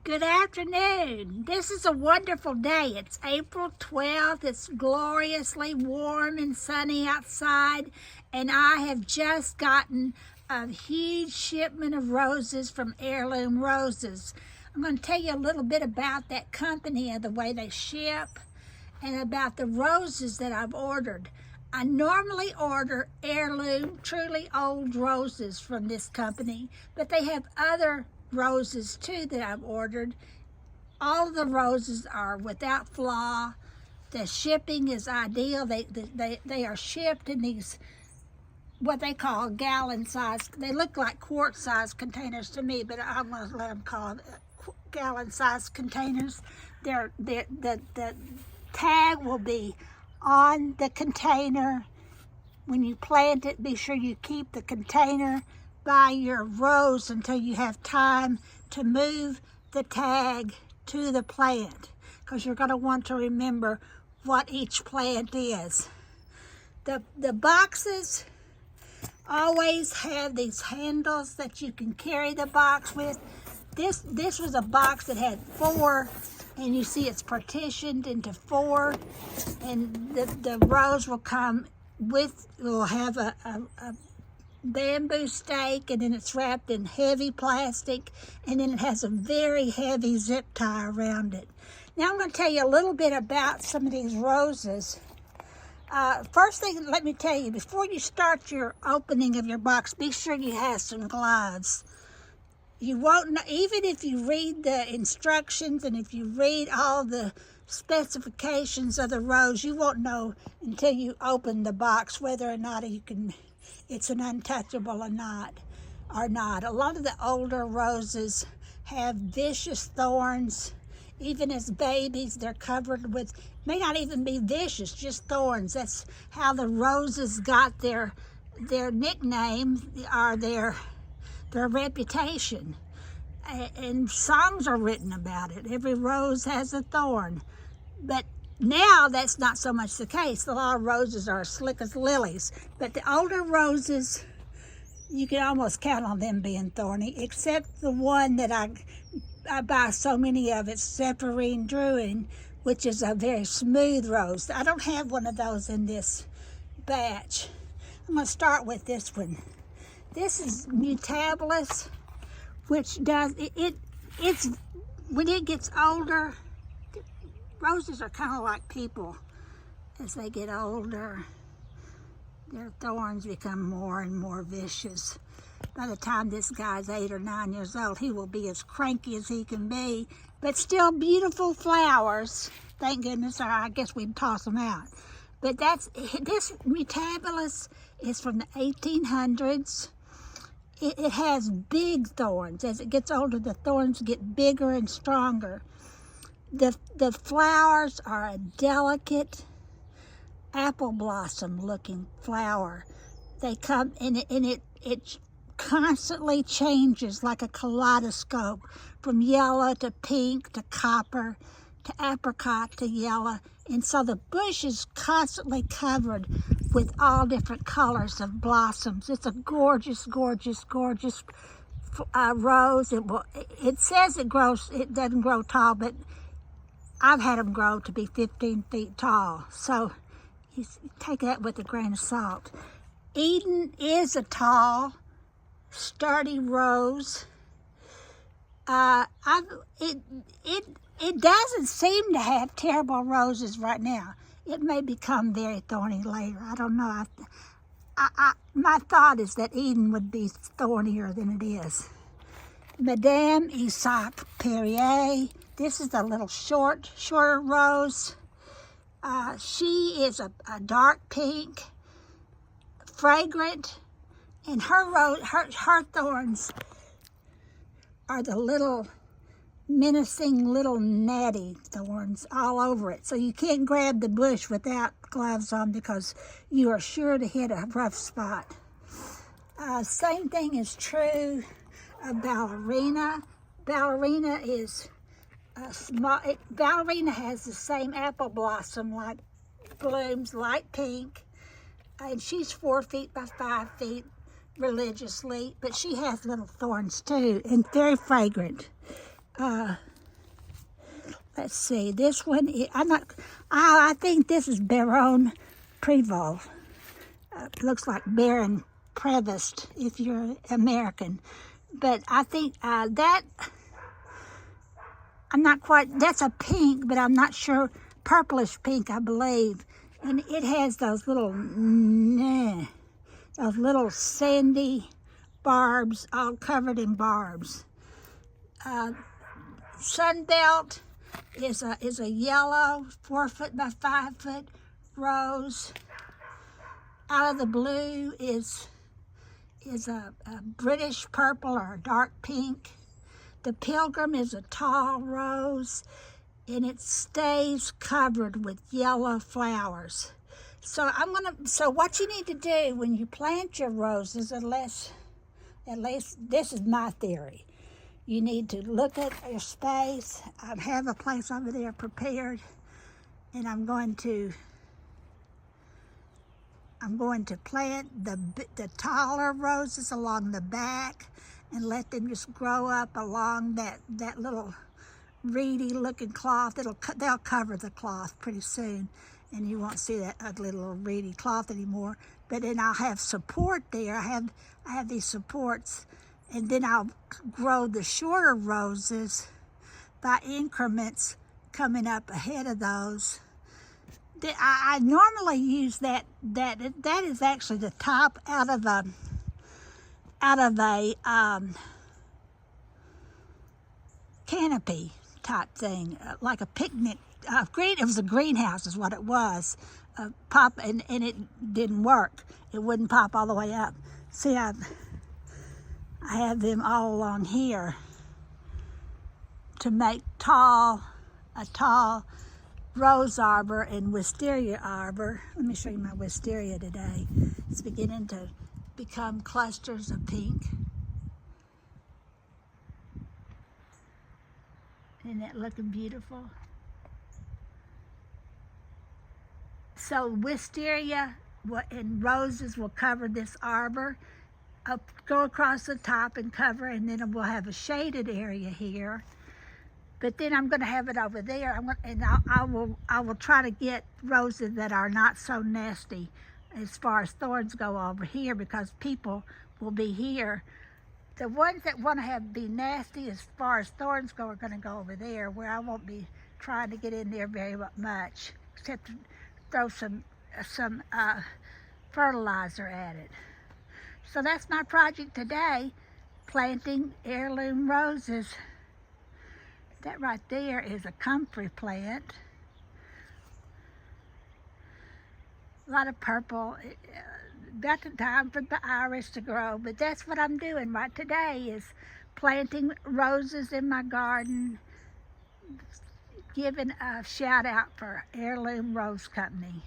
Good afternoon. This is a wonderful day. It's April 12th. It's gloriously warm and sunny outside, and I have just gotten a huge shipment of roses from Heirloom Roses. I'm going to tell you a little bit about that company and the way they ship and about the roses that I've ordered. I normally order heirloom, truly old roses from this company, but they have other roses too that I've ordered. All of the roses are without flaw. The shipping is ideal. They are shipped in these what they call gallon size. They look like quart size containers to me, but I'm going to let them call it gallon size containers. The tag will be on the container. When you plant it, be sure you keep the container by your rose until you have time to move the tag to the plant, because you're going to want to remember what each plant is. The boxes always have these handles that you can carry the box with. This was a box that had 4, and you see it's partitioned into 4, and the rose will have a bamboo stake, and then it's wrapped in heavy plastic, and then it has a very heavy zip tie around it. Now I'm going to tell you a little bit about some of these roses. First thing, let me tell you, before you start your opening of your box, be sure you have some gloves. You won't know, even if you read the instructions and if you read all the specifications of the rose, you won't know until you open the box whether or not it's an untouchable or not. A lot of the older roses have vicious thorns. Even as babies, they're covered with, may not even be vicious, just thorns. That's how the roses got their nickname, or their reputation. And songs are written about it. Every rose has a thorn. But now that's not so much the case. A lot of roses are as slick as lilies. But the older roses, you can almost count on them being thorny, except the one that I buy so many of. It's Zephyrine Druin, which is a very smooth rose. I don't have one of those in this batch. I'm going to start with this one. This is Mutablis, which does, it's when it gets older, roses are kind of like people. As they get older, their thorns become more and more vicious. By the time this guy's 8 or 9 years old, he will be as cranky as he can be, but still beautiful flowers. Thank goodness, or I guess we'd toss them out. But this Mutablis is from the 1800s. It has big thorns. As it gets older, the thorns get bigger and stronger. The flowers are a delicate apple blossom looking flower. They come and it constantly changes like a kaleidoscope, from yellow to pink to copper to apricot to yellow. And so the bush is constantly covered with all different colors of blossoms. It's a gorgeous, gorgeous, gorgeous rose. It says it doesn't grow tall, but I've had them grow to be 15 feet tall. So you take that with a grain of salt. Eden is a tall, sturdy rose. It doesn't seem to have terrible roses right now. It may become very thorny later. I don't know. My thought is that Eden would be thornier than it is. Madame Aesop Pereire. This is a little shorter rose. She is a dark pink, fragrant, and her thorns are the little menacing little natty thorns all over it. So you can't grab the bush without gloves on, because you are sure to hit a rough spot. Same thing is true of Ballerina. Ballerina is Ballerina has the same apple blossom, like blooms light pink, and she's 4 feet by 5 feet religiously, but she has little thorns too, and very fragrant. Let's see, this one, I think this is Baronne Prevost. Looks like Baron Prevost if you're American. But I think that, I'm not quite, that's a pink, but I'm not sure, purplish pink, I believe. And it has those little sandy barbs, all covered in barbs. Sunbelt is a yellow 4 foot by 5 foot rose. Out of the blue is a British purple or a dark pink. The Pilgrim is a tall rose, and it stays covered with yellow flowers. So what you need to do when you plant your roses, at least this is my theory, you need to look at your space. I have a place over there prepared, and I'm going to plant the taller roses along the back and let them just grow up along that little reedy looking cloth. They'll cover the cloth pretty soon, and you won't see that ugly little reedy cloth anymore. But then I'll have support there. I have these supports, and then I'll grow the shorter roses by increments coming up ahead of those. I normally use that is actually the top out of a canopy type thing, like a picnic. It was a greenhouse is what it was. Pop, and it didn't work. It wouldn't pop all the way up. See, I have them all along here to make a tall rose arbor and wisteria arbor. Let me show you my wisteria today. It's beginning to become clusters of pink. Isn't that looking beautiful? So wisteria and roses will cover this arbor, go across the top and cover, and then we'll have a shaded area here. But then I'm going to have it over there, I will try to get roses that are not so nasty as far as thorns go over here, because people will be here. The ones that want to be nasty as far as thorns go are going to go over there, where I won't be trying to get in there very much, except to throw some fertilizer at it. So that's my project today, planting heirloom roses. That right there is a comfrey plant. A lot of purple. Got the time for the iris to grow, but that's what I'm doing right today, is planting roses in my garden, giving a shout out for Heirloom Rose Company.